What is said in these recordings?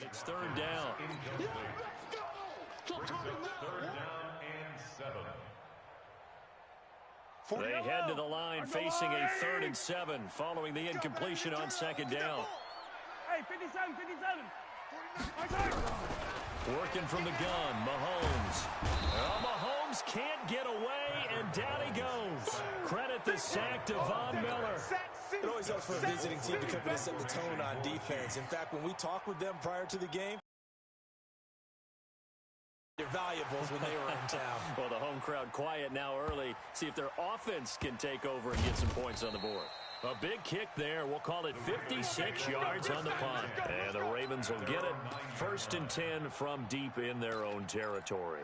It's third down. Third down and 7. They head to the line facing a 3rd and 7 following the incompletion on second down. Hey, 57, 57. Working from the gun, Mahomes. Oh, Mahomes can't get away, and down he goes. Credit the sack to Von Miller. It always helps for a visiting team to come in and set the tone on defense. In fact, when we talked with them prior to the game, they're valuables when they were in town. Well, the home crowd quiet now early. See if their offense can take over and get some points on the board. A big kick there. We'll call it 56 yards on the punt. And the Ravens will get it. 1st and 10 from deep in their own territory.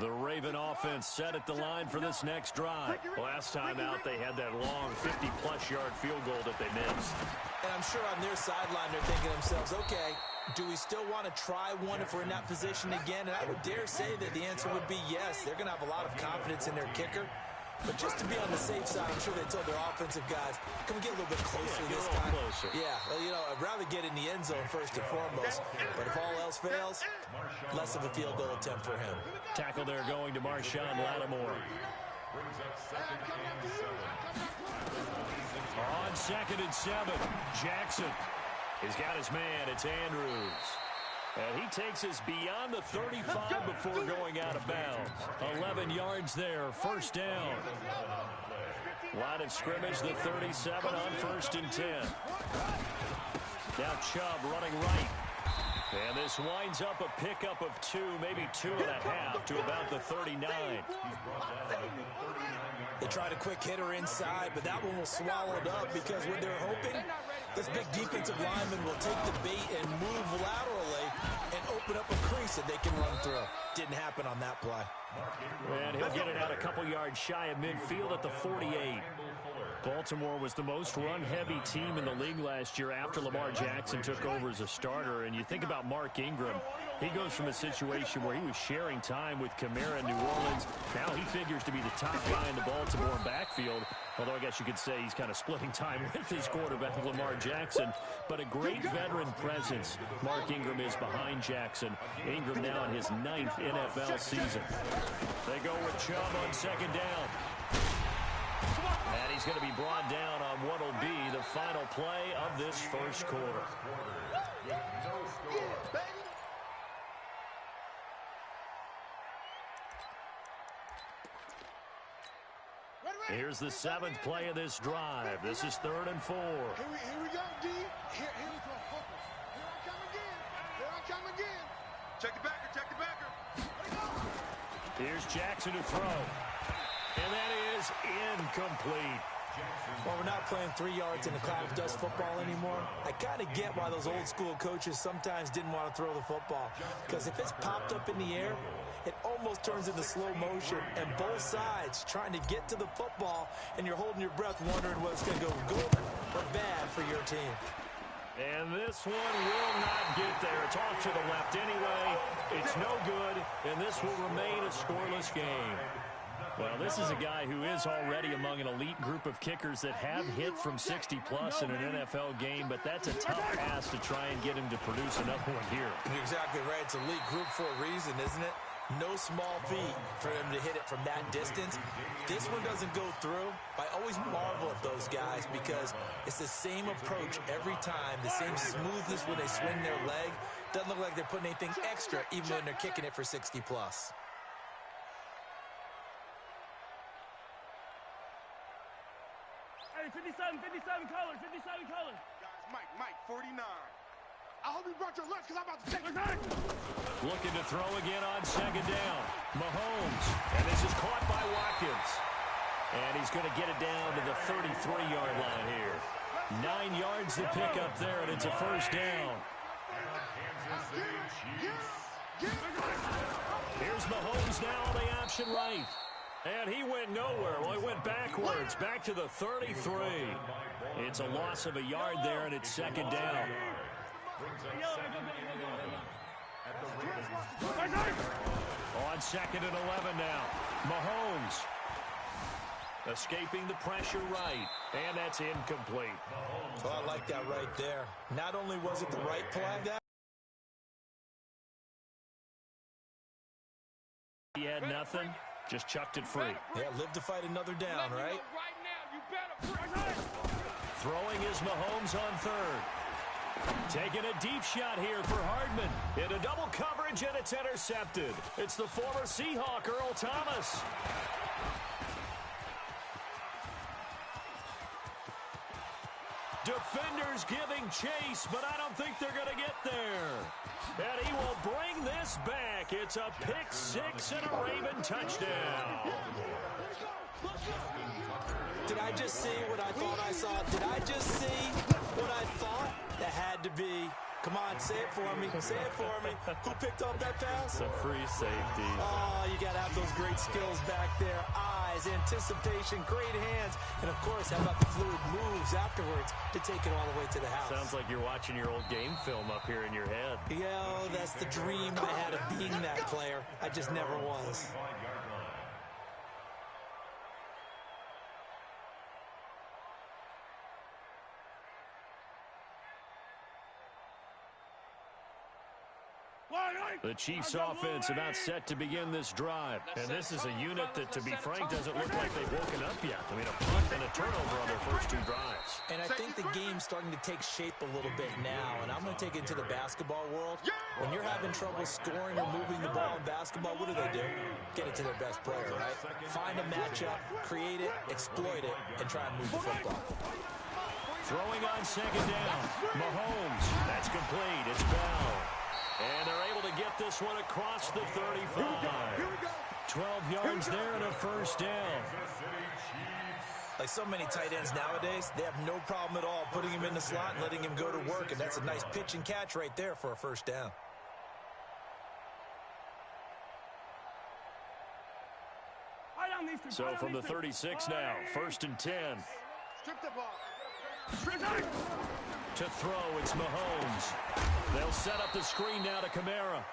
The Raven offense set at the line for this next drive. Last time out, they had that long 50-plus yard field goal that they missed. And I'm sure on their sideline they're thinking to themselves, okay, do we still want to try one if we're in that position again? And I would dare say that the answer would be yes. They're going to have a lot of confidence in their kicker. But just to be on the safe side, I'm sure they told their offensive guys, can we get a little bit closer this time? Closer. Yeah, well, you know, I'd rather get in the end zone first and foremost. But if all else fails, less of a field goal attempt for him. Tackle there going to Marshawn Lattimore. On 2nd and 7, Jackson. He's got his man. It's Andrews. And he takes us beyond the 35 before going out of bounds. 11 yards there, 1st down. Line of scrimmage, the 37 on 1st and 10. Now Chubb running right. And this winds up a pickup of 2, maybe 2.5 to about the 39. They tried a quick hitter inside, but that one was swallowed up because what they're hoping, this big defensive lineman will take the bait and move laterally and open up a crease that they can run through. Didn't happen on that play. And he'll get it out a couple yards shy of midfield at the 48. Baltimore was the most run-heavy team in the league last year after Lamar Jackson took over as a starter. And you think about Mark Ingram, he goes from a situation where he was sharing time with Kamara in New Orleans. Now he figures to be the top guy in the Baltimore backfield. Although I guess you could say he's kind of splitting time with his quarterback, Lamar Jackson. But a great veteran presence. Mark Ingram is behind Jackson. Ingram now in his 9th NFL season. They go with Chubb on 2nd down. And he's going to be brought down on what will be the final play of this 1st quarter. Here's the 7th play of this drive. This is 3rd and 4. Here we go, D. Here we go. Focus. Here I come again. Here I come again. Check the backer. Check the backer. Here's Jackson to throw. And that is incomplete. Well, we're not playing 3 yards in a cloud of dust football anymore. I kind of get why those old school coaches sometimes didn't want to throw the football. Because if it's popped up in the air, it almost turns into slow motion. And both sides trying to get to the football, and you're holding your breath wondering whether it's going to go good or bad for your team. And this one will not get there. It's off to the left anyway. It's no good, and this will remain a scoreless game. Well, this is a guy who is already among an elite group of kickers that have hit from 60-plus in an NFL game, but that's a tough pass to try and get him to produce another one here. You're exactly right. It's elite group for a reason, isn't it? No small feat for him to hit it from that distance. This one doesn't go through. I always marvel at those guys because it's the same approach every time, the same smoothness when they swing their leg. Doesn't look like they're putting anything extra even when they're kicking it for 60-plus. Hey, 57 colors, 57 colors. Guys, Mike, 49. I hope you brought your lunch because I'm about to take it. Looking to throw again on 2nd down. Mahomes. And this is caught by Watkins. And he's going to get it down to the 33-yard line here. 9 yards to pick up there, and it's a 1st down. Here's Mahomes now on the option right. And he went nowhere. Well, he went backwards, back to the 33. It's a loss of a yard there, and it's 2nd down. On 2nd and 11 now. Mahomes escaping the pressure right. And that's incomplete. Well, I like that right there. Not only was it the right play, nothing, just chucked it free. Yeah, live to fight another down, right? Throwing is Mahomes on third. Taking a deep shot here for Hardman. Into double coverage, and it's intercepted. It's the former Seahawk, Earl Thomas. Defenders giving chase, but I don't think they're going to get there. And he will bring this back. It's a pick six and a Raven touchdown. Did I just see what I thought I saw? Did I just see what I thought? That had to be. Come on, say it for me. Say it for me. Who picked up that pass? It's a free safety. Oh, you got to have those great skills back there. Eyes, anticipation, great hands. And, of course, how about the fluid moves afterwards to take it all the way to the house? Sounds like you're watching your old game film up here in your head. Yeah, that's the dream I had of being that player. I just never was. The Chiefs offense about set to begin this drive. And this is a unit that, to be frank, doesn't look like they've woken up yet. I mean, a punt and a turnover on their first two drives. And I think the game's starting to take shape a little bit now. And I'm going to take it to the basketball world. When you're having trouble scoring or moving the ball in basketball, what do? Get it to their best player, right? Find a matchup, create it, exploit it, and try and move the football. Throwing on second down. Mahomes. That's complete. It's Bell. And they're able to get this one across the 35. 12 yards there and a first down. Like so many tight ends nowadays, they have no problem at all putting him in the slot and letting him go to work. And that's a nice pitch and catch right there for a first down. So from the 36 now, first and 10. Strip the ball. To throw, it's Mahomes. They'll set up the screen now to Kamara.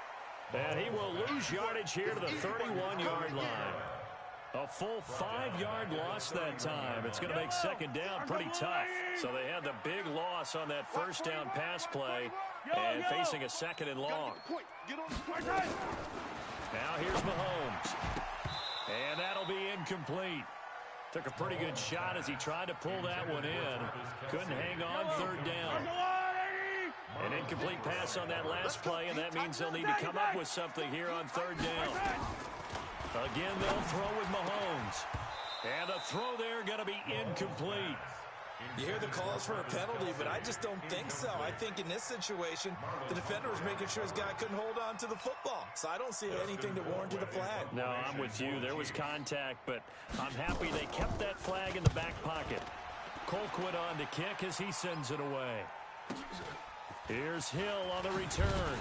And he will lose yardage here to the 31-yard line. A full 5-yard loss that time. It's going to make second down pretty tough. So they had the big loss on that first down pass play and facing a second and long. Now here's Mahomes. And that'll be incomplete. Took a pretty good shot as he tried to pull that one in. Couldn't hang on third down. An incomplete pass on that last play, and that means they'll need to come up with something here on third down. Again, they'll throw with Mahomes. And the throw there going to be incomplete. You hear the calls for a penalty, but I just don't think so. I think in this situation, the defender was making sure his guy couldn't hold on to the football. So I don't see anything that warranted a flag. No, I'm with you. There was contact, but I'm happy they kept that flag in the back pocket. Colquitt on to kick as he sends it away. Here's Hill on the return.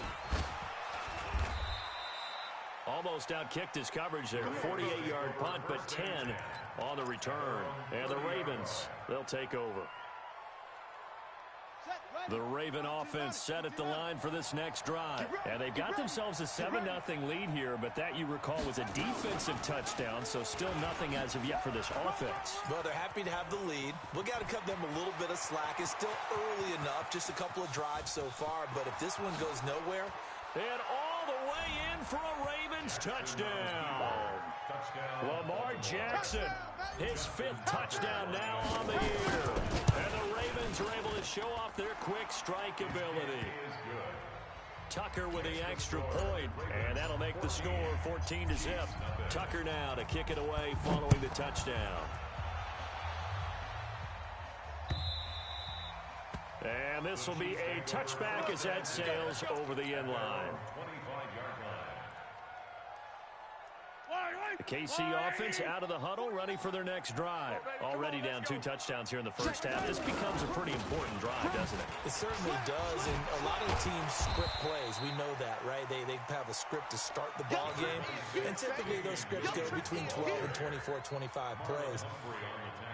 Almost outkicked his coverage there. 48-yard punt, but 10 on the return. And the Ravens, they'll take over. The Raven offense set at the line for this next drive. And they've got themselves a 7-0 lead here, but that, you recall, was a defensive touchdown, so still nothing as of yet for this offense. Well, they're happy to have the lead. We've got to cut them a little bit of slack. It's still early enough, just a couple of drives so far, but if this one goes nowhere. And all the way in for a Ravens touchdown. Lamar Jackson, his 5th touchdown now on the year. And the Ravens are able to show off their quick strike ability. Tucker with the extra point, and that'll make the score 14-0. Tucker now to kick it away following the touchdown. And this will be a touchback as that sails over the end line. The KC offense out of the huddle, ready for their next drive. Already down 2 touchdowns here in the first half. This becomes a pretty important drive, doesn't it? It certainly does, and a lot of the teams script plays. We know that, right? They have a script to start the ball game, and typically those scripts go between 12 and 24, 25 plays.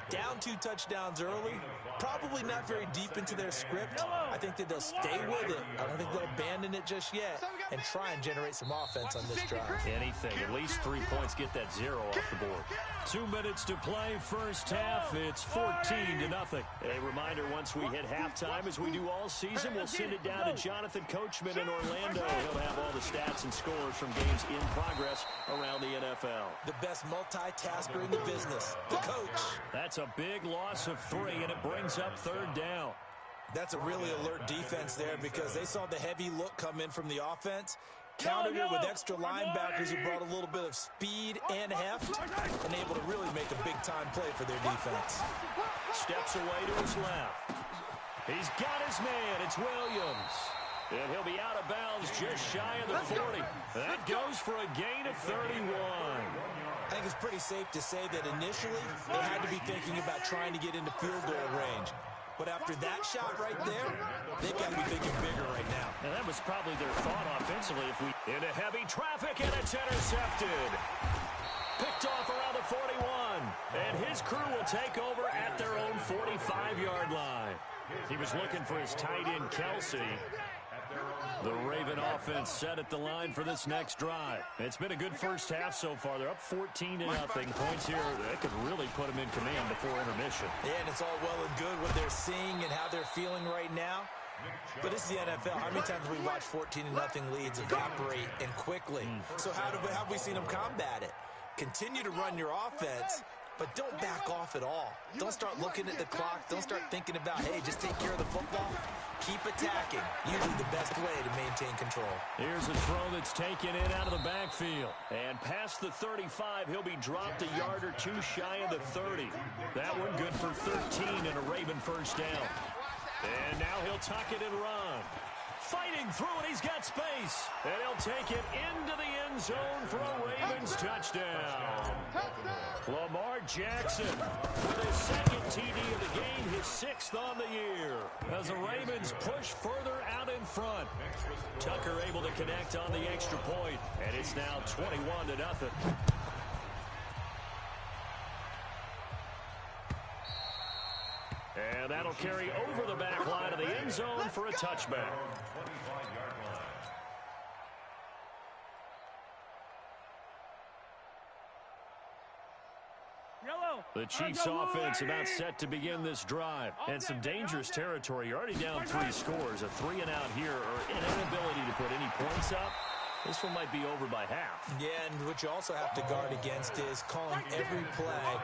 Down 2 touchdowns early, probably not very deep into their script. I think that they'll stay with it. I don't think they'll abandon it just yet and try and generate some offense on this drive. Anything. At least 3 points. Get that 0 off the board. 2 minutes to play. First half. It's 14-0. A reminder, once we hit halftime, as we do all season, we'll send it down to Jonathan Coachman in Orlando. He'll have all the stats and scores from games in progress around the NFL. The best multitasker in the business, the coach. That's a big loss of 3, and it brings up 3rd down. That's a really alert defense there because they saw the heavy look come in from the offense, countered it with extra linebackers who brought a little bit of speed and heft, and able to really make a big-time play for their defense. Steps away to his left. He's got his man. It's Williams. And he'll be out of bounds just shy of the 40. That goes for a gain of 31. I think it's pretty safe to say that initially they had to be thinking about trying to get into field goal range. But after that shot right there, they've got to be thinking bigger right now. And that was probably their thought offensively. Into heavy traffic, and it's intercepted. Picked off around the 41. And his crew will take over at their own 45-yard line. He was looking for his tight end, Kelsey. The Raven offense set at the line for this next drive. It's been a good first half so far. They're up 14-0. Points here, that could really put them in command before intermission. Yeah, and it's all well and good what they're seeing and how they're feeling right now. But this is the NFL. How many times have we watched 14-0 leads evaporate and quickly? So how have we seen them combat it? Continue to run your offense, but don't back off at all. Don't start looking at the clock. Don't start thinking about, hey, just take care of the football. Keep attacking. Usually the best way to maintain control. Here's a throw that's taken in out of the backfield. And past the 35, he'll be dropped a yard or 2 shy of the 30. That one good for 13 and a Raven first down. And now he'll tuck it and run. Fighting through it, he's got space. And he'll take it into the end zone for a Ravens touchdown. Lamar Jackson with his 2nd TD of the game, his 6th on the year. As the Ravens push further out in front. Tucker able to connect on the extra point, and it's now 21-0. And that'll carry over the back line of the end zone for a touchback. The Chiefs offense about set to begin this drive. And some dangerous territory. You're already down 3 scores. A 3-and-out here or an inability to put any points up. This one might be over by half. Yeah, and what you also have to guard against is calling every play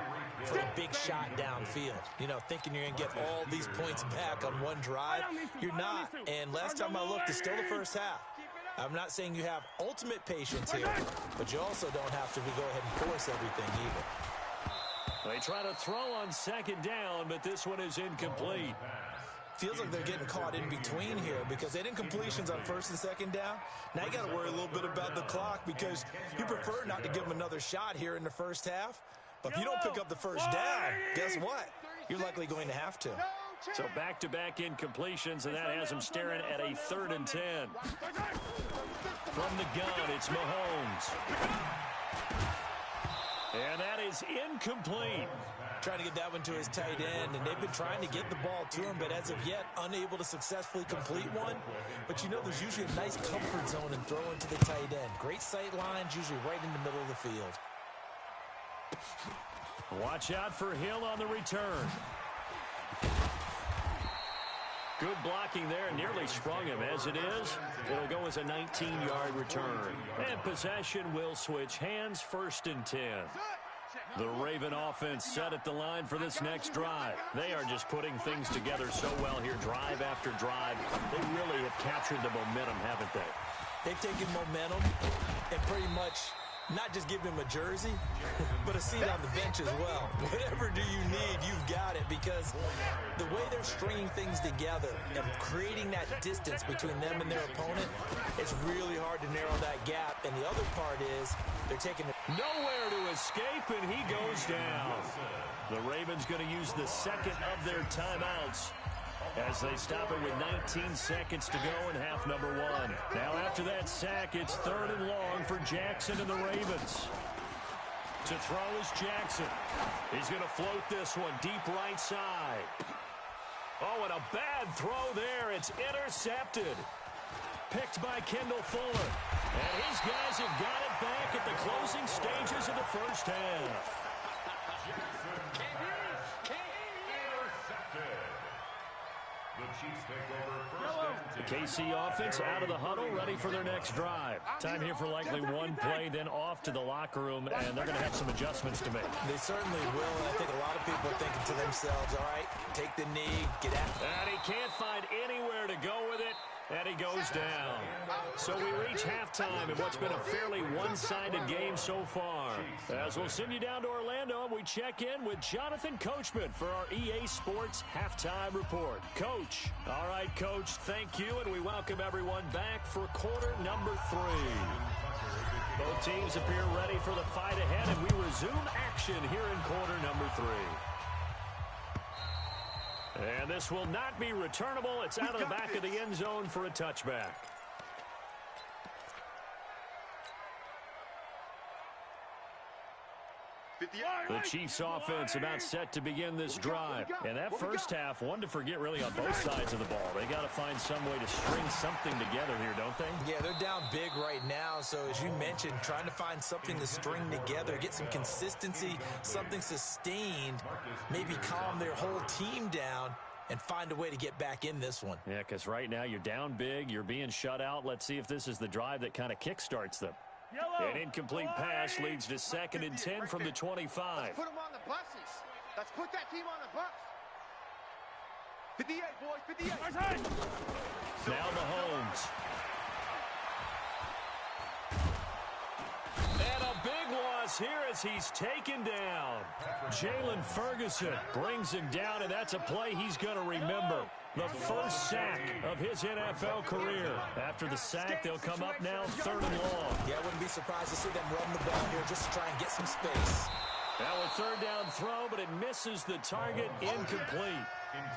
for a big shot downfield. You know, thinking you're going to get all these points back on one drive. You're not. And last time I looked, it's still the first half. I'm not saying you have ultimate patience here, but you also don't have to go ahead and force everything either. They try to throw on 2nd down, but this one is incomplete. Feels like they're getting caught in between here because they had incompletions on 1st and 2nd down. Now you got to worry a little bit about the clock because you prefer not to give them another shot here in the first half. But if you don't pick up the first down, guess what? You're likely going to have to. So back-to-back incompletions, and that has them staring at a 3rd and 10. From the gun, it's Mahomes. And that is incomplete. Trying to get that one to his tight end, and they've been trying to get the ball to him, but as of yet, unable to successfully complete one. But you know, there's usually a nice comfort zone in throwing to the tight end. Great sight lines, usually right in the middle of the field. Watch out for Hill on the return. Good blocking there, nearly sprung him. As it is, it'll go as a 19-yard return. And possession will switch hands, 1st and 10. The Raven offense set at the line for this next drive. They are just putting things together so well here, drive after drive. They really have captured the momentum, haven't they? They've taken momentum and pretty much not just give him a jersey, but a seat on the bench as well. Whatever do you need, you've got it, because the way they're stringing things together and creating that distance between them and their opponent, it's really hard to narrow that gap. And the other part is they're taking it. Nowhere to escape, and he goes down. The Ravens going to use the 2nd of their timeouts as they stop it with 19 seconds to go in half number 1. Now after that sack, it's 3rd and long for Jackson and the Ravens. To throw is Jackson. He's going to float this one deep right side. Oh, and a bad throw there. It's intercepted. picked by Kendall Fuller. And his guys have got it back at the closing stages of the first half. The KC offense out of the huddle, ready for their next drive. Time here for likely one play, then off to the locker room, and they're going to have some adjustments to make. They certainly will, and I think a lot of people are thinking to themselves, all right, take the knee, get out. And he can't find anywhere to go with it, and he goes down. So we reach halftime in what's been a fairly one-sided game so far. As we'll send you down to Orlando, we check in with Jonathan Coachman for our EA Sports Halftime Report. Coach. All right, Coach, thank you, and we welcome everyone back for quarter number 3. Both teams appear ready for the fight ahead, and we resume action here in quarter number 3. And this will not be returnable. It's out of the back of the end zone for a touchback. The Chiefs offense about set to begin this drive. And that first half, one to forget really on both sides of the ball. They got to find some way to string something together here, don't they? Yeah, they're down big right now. So as you mentioned, trying to find something to string together, get some consistency, something sustained, maybe calm their whole team down and find a way to get back in this one. Yeah, because right now you're down big, you're being shut out. Let's see if this is the drive that kind of kickstarts them. An incomplete pass leads to 2nd and 10 from the 25. Let's put them on the buses. Let's put that team on the bus. 58, boys, 58. Now Mahomes. And a big loss here as he's taken down. Jalen Ferguson brings him down, and that's a play he's going to remember. The first sack of his NFL career. After the sack, they'll come up now 3rd and long. Yeah, I wouldn't be surprised to see them run the ball here just to try and get some space. Now a 3rd down throw, but it misses the target, incomplete.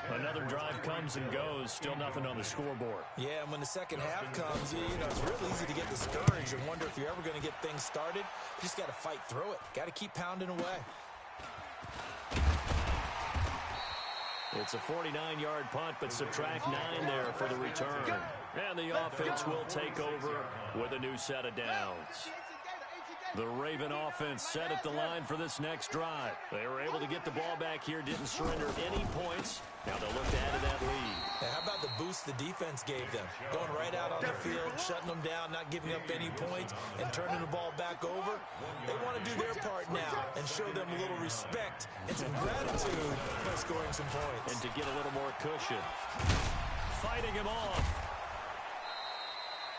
Another drive comes and goes, still nothing on the scoreboard. Yeah, and when the second half comes, you know, it's real easy to get discouraged and wonder if you're ever going to get things started. You just got to fight through it. Got to keep pounding away. It's a 49-yard punt, but subtract 9 there for the return. And the offense will take over with a new set of downs. The Raven offense set at the line for this next drive. They were able to get the ball back here, didn't surrender any points. Now they'll look to add to that lead. Now, how about the boost the defense gave them? Going right out on the field, shutting them down, not giving up any points, and turning the ball back over. They want to do their part now and show them a little respect and some gratitude by scoring some points. And to get a little more cushion. Fighting him off.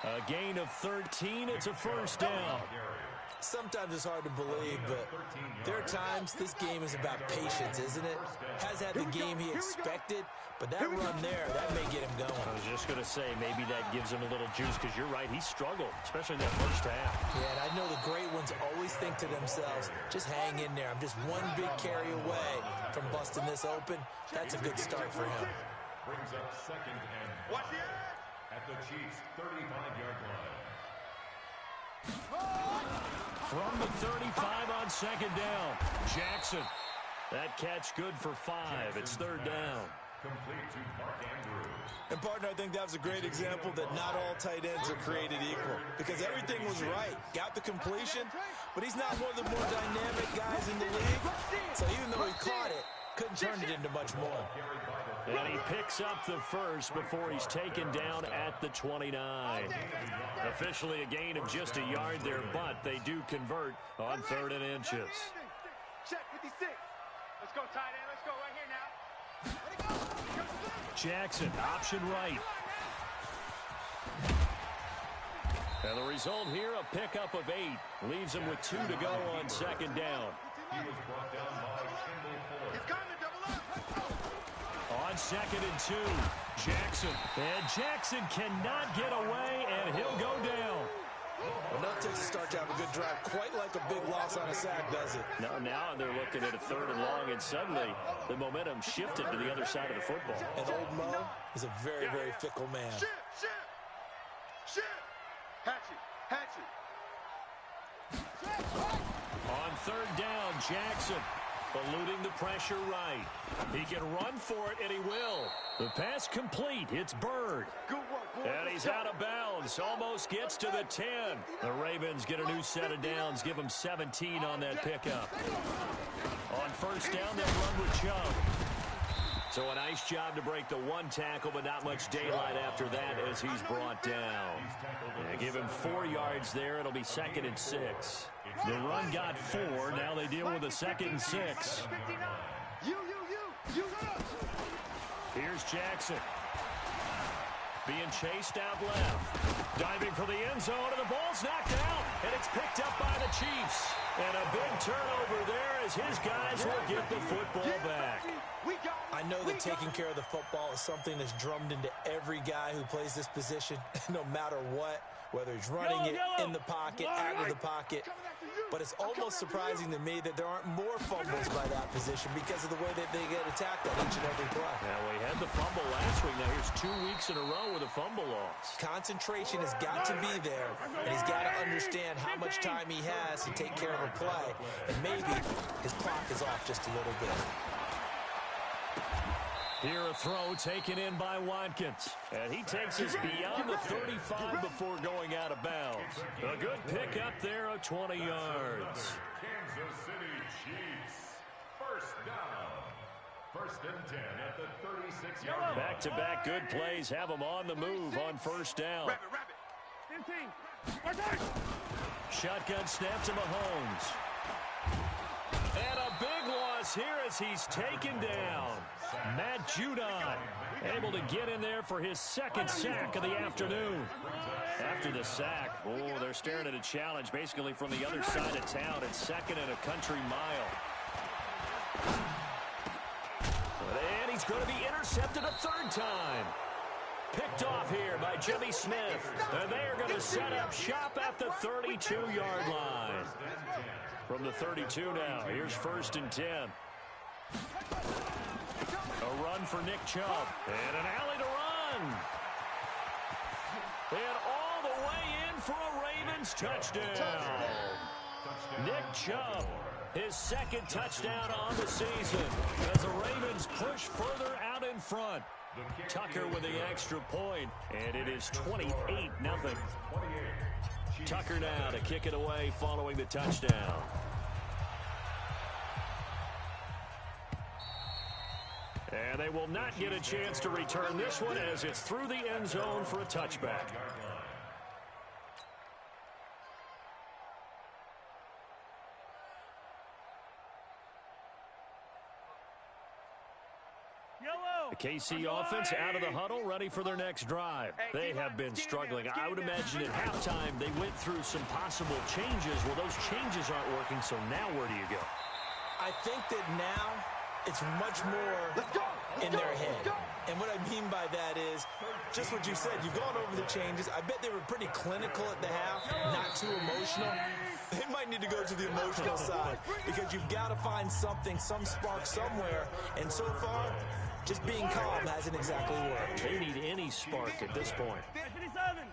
A gain of 13. It's a first down. Sometimes it's hard to believe, but there are times this game is about patience, isn't it? Has had the game he expected, but that run there, that may get him going. I was just going to say, maybe that gives him a little juice, because you're right, he struggled, especially in that first half. Yeah, and I know the great ones always think to themselves, just hang in there. I'm just one big carry away from busting this open. That's a good start for him. Brings up 2nd and 5 at the Chiefs' 35-yard line. From the 35 on 2nd down. Jackson. That catch good for 5. It's 3rd down. Complete to Mark Andrews. And, partner, I think that was a great example that not all tight ends are created equal, because everything was right. Got the completion, but he's not one of the more dynamic guys in the league. So even though he caught it, couldn't turn it into much more. And he picks up the first before he's taken down at the 29. Officially a gain of just a yard there, but they do convert on 3rd and inches. Check 56. Let's go, tight end. Let's go right here now. Jackson, option right. And the result here, a pickup of 8. Leaves him with 2 to go on 2nd down. He was brought down by Kendall Fuller. He's coming, double up. On 2nd and 2, Jackson. And Jackson cannot get away, and he'll go down. Enough takes a start to have a good drive, quite like a big loss on a sack, does it? Now they're looking at a 3rd and long, and suddenly the momentum shifted to the other side of the football. And old Mo is a very, very fickle man. Shit. Hatchet. On 3rd down, Jackson eluding the pressure right. He can run for it, and he will. The pass complete. It's Bird. Good work. And he's out of bounds. Almost gets to the 10. The Ravens get a new set of downs. Give them 17 on that pickup. On first down, they'll run with Chubb. So a nice job to break the one tackle, but not much daylight after that as he's brought down. Give him 4 yards there. It'll be 2nd and 6. The run got 4. Now they deal with a 2nd and 6. Here's Jackson. Being chased out left. Diving for the end zone, and the ball's knocked out. And it's picked up by the Chiefs. And a big turnover there as his guys will get the football back. I know that taking care of the football is something that's drummed into every guy who plays this position, no matter what, whether he's running it, in the pocket, out of the pocket. But it's almost surprising to me that there aren't more fumbles by that position because of the way that they get attacked on each and every play. Now, we had the fumble last week. Now, here's 2 weeks in a row with a fumble loss. Concentration has got to be there, and he's got to understand how much time he has to take care of a play. And maybe his clock is off just a little bit. Here a throw taken in by Watkins. And he takes us beyond the 35 before going out of bounds. A good pickup there of 20 yards. Kansas City Chiefs. First down. 1st and 10 at the 36-yard line. Back-to-back good plays have them on the move on first down. 15. Shotgun snap to Mahomes. And a big loss here as he's taken down. Matt Judon able to get in there for his 2nd sack of the afternoon. After the sack, they're staring at a challenge basically from the other side of town. It's 2nd and a country mile. And he's going to be intercepted a 3rd time. Picked off here by Jimmy Smith. And they are going to set up shop at the 32-yard line. From the 32 now, here's 1st and 10. A run for Nick Chubb. And an alley to run. And all the way in for a Ravens touchdown. Nick Chubb, his 2nd touchdown on the season as the Ravens push further out in front. Tucker with the extra point, and it is 28-0. Tucker now to kick it away following the touchdown. And they will not get a chance to return this one as it's through the end zone for a touchback. The KC offense out of the huddle, ready for their next drive. They have been struggling. I would imagine at halftime they went through some possible changes. Well, those changes aren't working, so now where do you go? I think that now it's much more in their head. And what I mean by that is just what you said. You've gone over the changes. I bet they were pretty clinical at the half, not too emotional. They might need to go to the emotional side because you've got to find something, some spark somewhere. And so far, just being calm hasn't exactly worked. They need any spark at this point. 57.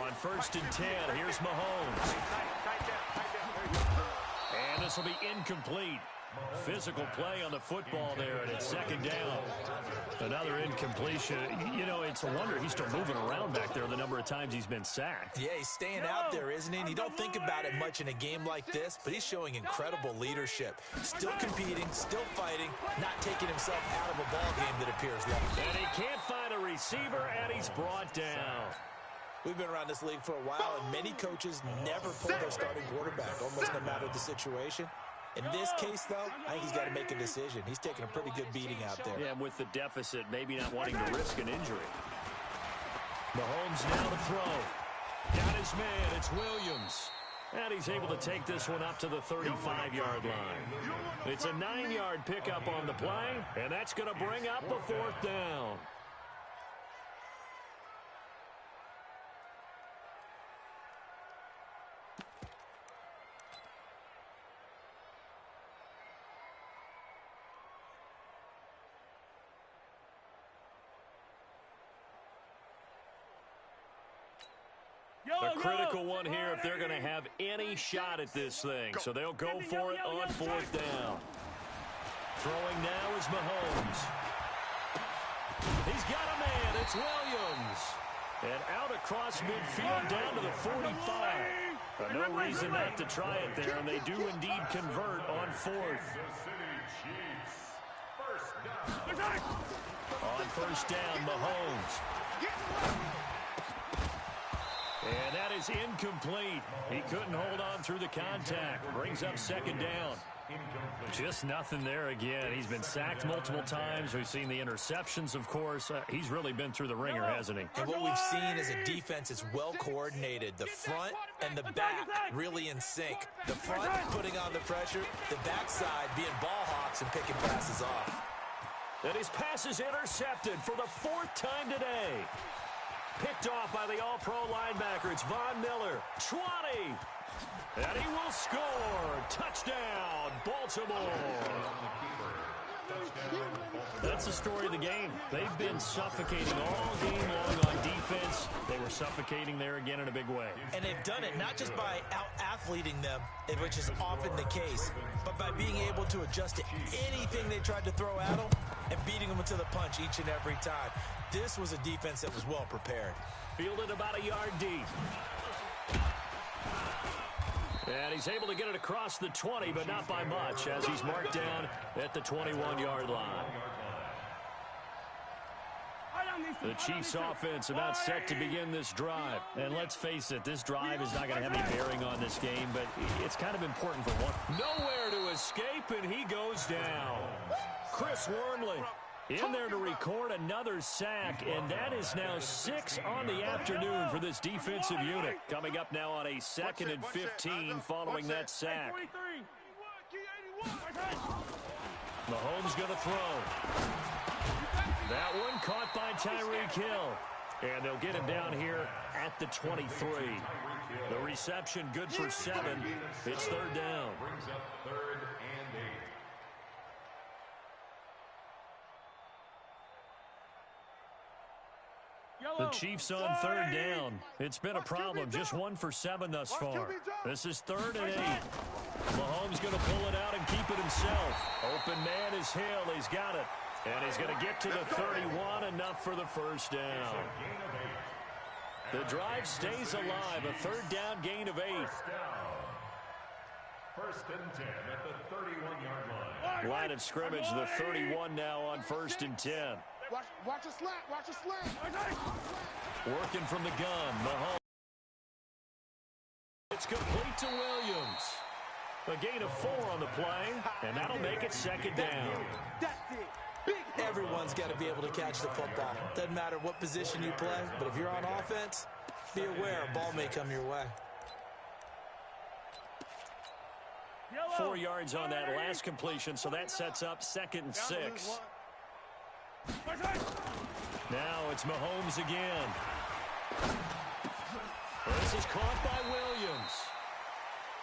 On 1st and 10, here's Mahomes. And this will be incomplete. Physical play on the football there, and it's 2nd down. Another incompletion. You know, it's a wonder he's still moving around back there the number of times he's been sacked. Yeah, he's staying out there, isn't he? And you don't think about it much in a game like this, but he's showing incredible leadership. Still competing, still fighting, not taking himself out of a ball game that appears like. And he can't find a receiver, and he's brought down. We've been around this league for a while, and many coaches never pull their starting quarterback, almost no matter the situation. In this case, though, I think he's got to make a decision. He's taking a pretty good beating out there. Yeah, and with the deficit, maybe not wanting to risk an injury. Mahomes now to throw. Got his man. It's Williams. And he's able to take this one up to the 35-yard line. It's a 9-yard pickup on the play, and that's going to bring up a 4th down. A critical one here if they're going to have any shot at this thing. So they'll go for it on 4th down. Throwing now is Mahomes. He's He's got a man. It's Williams. And out across midfield down to the 45. No reason not to try it there, and they do indeed convert on fourth. On first down, Mahomes. And that is incomplete. He couldn't hold on through the contact. Brings up second down. Just nothing there again. He's been sacked multiple times. We've seen the interceptions, of course. He's really been through the ringer, hasn't he? And what we've seen is a defense that's well coordinated. The front and the back really in sync. The front putting on the pressure, the backside being ball hawks and picking passes off. And his pass is intercepted for the fourth time today. Picked off by the all-pro linebacker. It's Von Miller. 20. And he will score. Touchdown, Baltimore. That's the story of the game. They've been suffocating all game long on defense. They were suffocating there again in a big way. And they've done it not just by out-athleting them, which is often the case, but by being able to adjust to anything they tried to throw at them and beating them to the punch each and every time. This was a defense that was well prepared. Fielded about a yard deep. And he's able to get it across the 20, but not by much, as he's marked down at the 21-yard line. The Chiefs' offense about set to begin this drive. And let's face it, this drive is not going to have any bearing on this game, but it's kind of important for one. Nowhere to escape, and he goes down. Chris Wormley in there to record another sack, and that is now 6 on the afternoon for this defensive unit. Coming up now on a 2nd and 15 following that sack. Mahomes going to throw. That one caught by Tyreek Hill. And they'll get him down here at the 23. The reception good for 7. It's third down. Brings up 3rd and 8. The Chiefs on third down. It's been a problem. Just 1 for 7 thus far. This is 3rd and 8. Mahomes going to pull it out and keep it himself. Open man is Hill. He's got it. And he's going to get to the 31, enough for the first down. The drive stays alive. A third down gain of 8. 1st and 10 at the 31-yard line. Line of scrimmage, the 31 now on 1st and 10. Watch a slant. Watch a slant. Working from the gun. Mahomes. It's complete to Williams. A gain of 4 on the play, and that'll make it second down. That's it. Everyone's got to be able to catch the football. Doesn't matter what position you play, but if you're on offense, be aware a ball may come your way. 4 yards on that last completion, so that sets up 2nd and 6. Now it's Mahomes again. This is caught by Williams.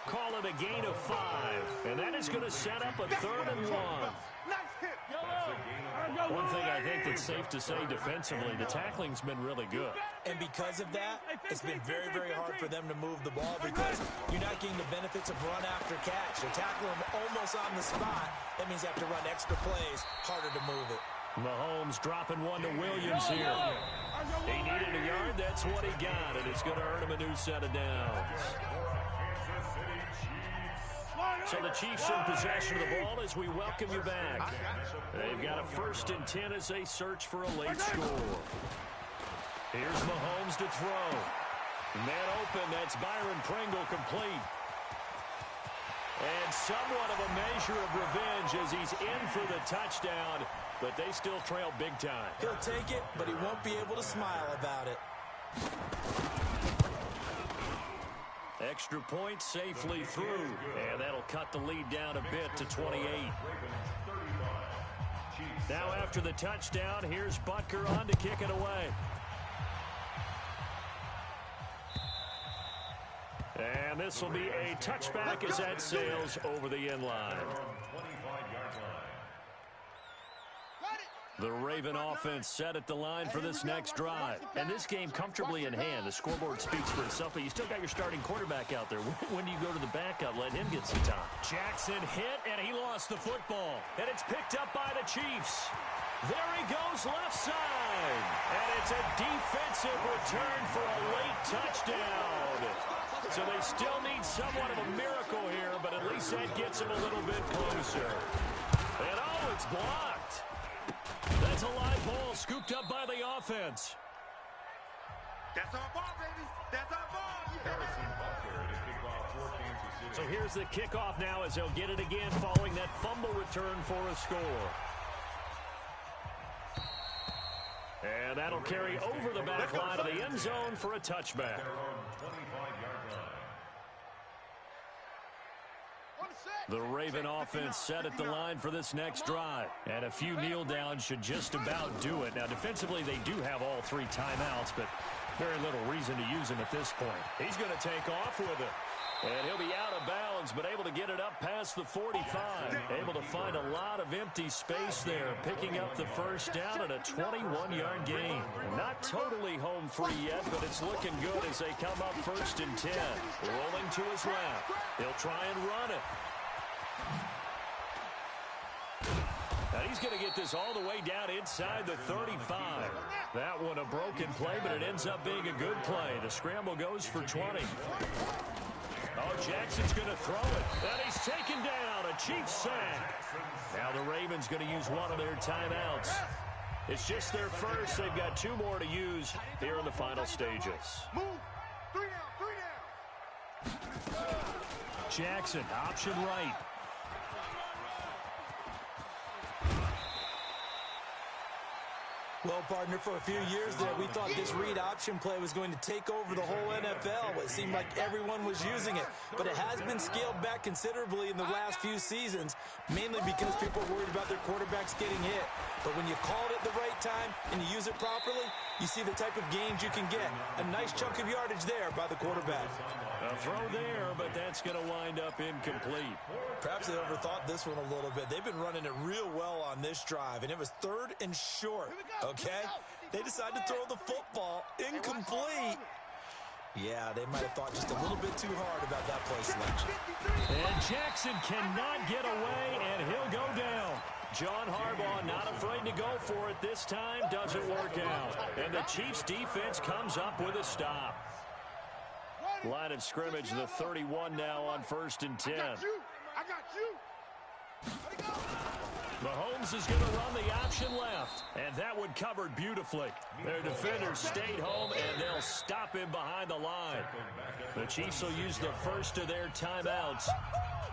Call it a gain of 5, and that is going to set up a 3rd and 1. One thing I think that's safe to say defensively, the tackling's been really good. And because of that, it's been very, very hard for them to move the ball because you're not getting the benefits of run after catch. They're tackling them almost on the spot. That means you have to run extra plays, harder to move it. Mahomes dropping one to Williams here. He needed a yard. That's what he got, and it's going to earn him a new set of downs. So the Chiefs in possession of the ball as we welcome you back. They've got a 1st and 10 as they search for a late score. Here's Mahomes to throw. Man open, that's Byron Pringle complete. And somewhat of a measure of revenge as he's in for the touchdown, but they still trail big time. He'll take it, but he won't be able to smile about it. Extra point safely through, and that'll cut the lead down a bit to 28. Now after the touchdown, here's Butker on to kick it away. And this will be a touchback as that sails over the end line. The Raven offense set at the line for this next drive. And this game comfortably in hand. The scoreboard speaks for itself, but you still got your starting quarterback out there. When do you go to the backup? Let him get some time. Jackson hit, and he lost the football. And it's picked up by the Chiefs. There he goes left side. And it's a defensive return for a late touchdown. So they still need somewhat of a miracle here, but at least that gets them a little bit closer. And oh, it's blocked. That's a live ball scooped up by the offense. That's our ball, baby. That's our ball. So here's the kickoff now as they'll get it again following that fumble return for a score. And that'll carry over the back line of the end zone for a touchback. The Raven offense set at the line for this next drive. And a few kneel downs should just about do it. Now, defensively, they do have all three timeouts, but very little reason to use them at this point. He's going to take off with it. And he'll be out of bounds, but able to get it up past the 45. Able to find a lot of empty space there, picking up the first down and a 21-yard gain. Not totally home free yet, but it's looking good as they come up 1st and 10. Rolling to his left. He'll try and run it. Now he's going to get this all the way down inside the 35. That one a broken play, but it ends up being a good play. The scramble goes for 20. Oh, Jackson's going to throw it. And he's taken down. A Chiefs sack. Now the Ravens going to use one of their timeouts. It's just their first. They've got 2 more to use here in the final stages. Move. 3 down. Jackson, option right. Well, partner, for a few years there, we thought this read option play was going to take over the whole NFL. It seemed like everyone was using it, but it has been scaled back considerably in the last few seasons, mainly because people are worried about their quarterbacks getting hit. But when you call it at the right time and you use it properly, you see the type of gains you can get. A nice chunk of yardage there by the quarterback. A throw there, but that's going to wind up incomplete. Perhaps they overthought this one a little bit. They've been running it real well on this drive, and it was 3rd and short, okay? They decided to throw the football incomplete. Yeah, they might have thought just a little bit too hard about that play selection. And Jackson cannot get away, and he'll go down. John Harbaugh not afraid to go for it this time. Doesn't work out. And the Chiefs defense comes up with a stop. Line of scrimmage, the 31 now on 1st and 10. I got you. Mahomes is going to run the option left, and that one covered beautifully. Their defenders stayed home, and they'll stop him behind the line. The Chiefs will use the first of their timeouts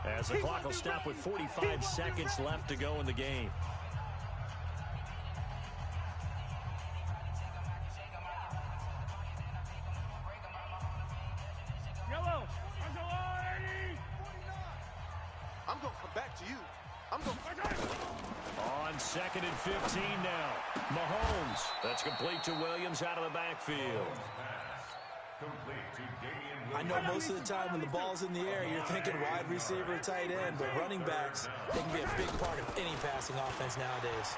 as the clock will stop with 45 seconds left to go in the game. Yellow. I'm going to come back to you. I'm going On 2nd and 15 now. Mahomes. That's complete to Williams out of the backfield. I know most of the time when the ball's in the air, you're thinking wide receiver, tight end, but running backs, they can be a big part of any passing offense nowadays.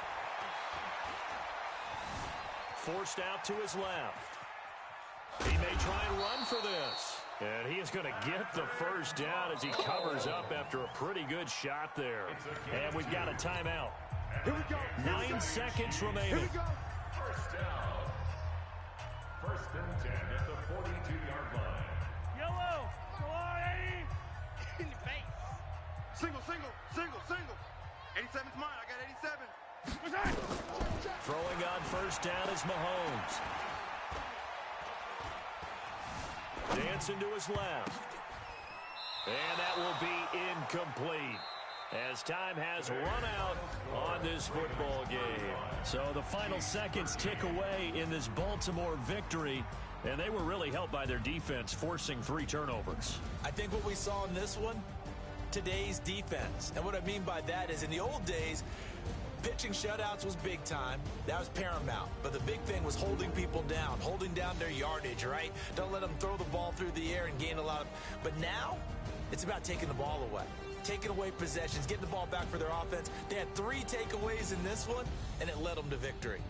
Forced out to his left. He may try and run for this. And he is going to get the first down as he covers up after a pretty good shot there. And we've got a timeout. Here we go. 9 seconds remaining. Here we go. First down. 1st and 10 at the 42-yard line. Yellow. Go on, Eddie. In your face. Single. 87's mine. I got 87. Throwing on first down is Mahomes. Dancing to his left. And that will be incomplete as time has run out on this football game. So the final seconds tick away in this Baltimore victory, and they were really helped by their defense forcing 3 turnovers. I think what we saw in this one, today's defense. And what I mean by that is in the old days, pitching shutouts was big time. That was paramount. But the big thing was holding people down, holding down their yardage, right? Don't let them throw the ball through the air and gain a lot of... But now, it's about taking the ball away. Taking away possessions, getting the ball back for their offense. They had 3 takeaways in this one, and it led them to victory.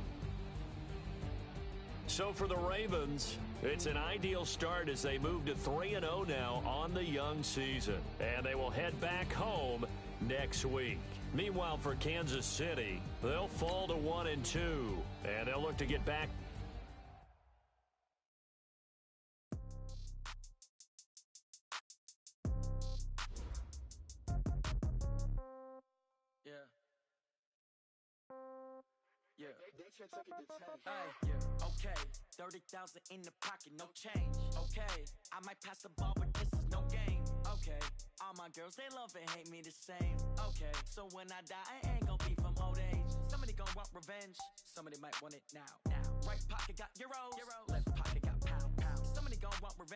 So for the Ravens, it's an ideal start as they move to 3-0 now on the young season. And they will head back home next week. Meanwhile, for Kansas City, they'll fall to 1-2, and they'll look to get back. Yeah, okay, 30,000 in the pocket, no change. Okay, I might pass the ball, but this is no game. Okay, all my girls, they love and hate me the same. Okay, so when I die, I ain't gon' be from old age. Somebody gon' want revenge, somebody might want it now. Right pocket got euros, left pocket got pound. Somebody gon' want revenge.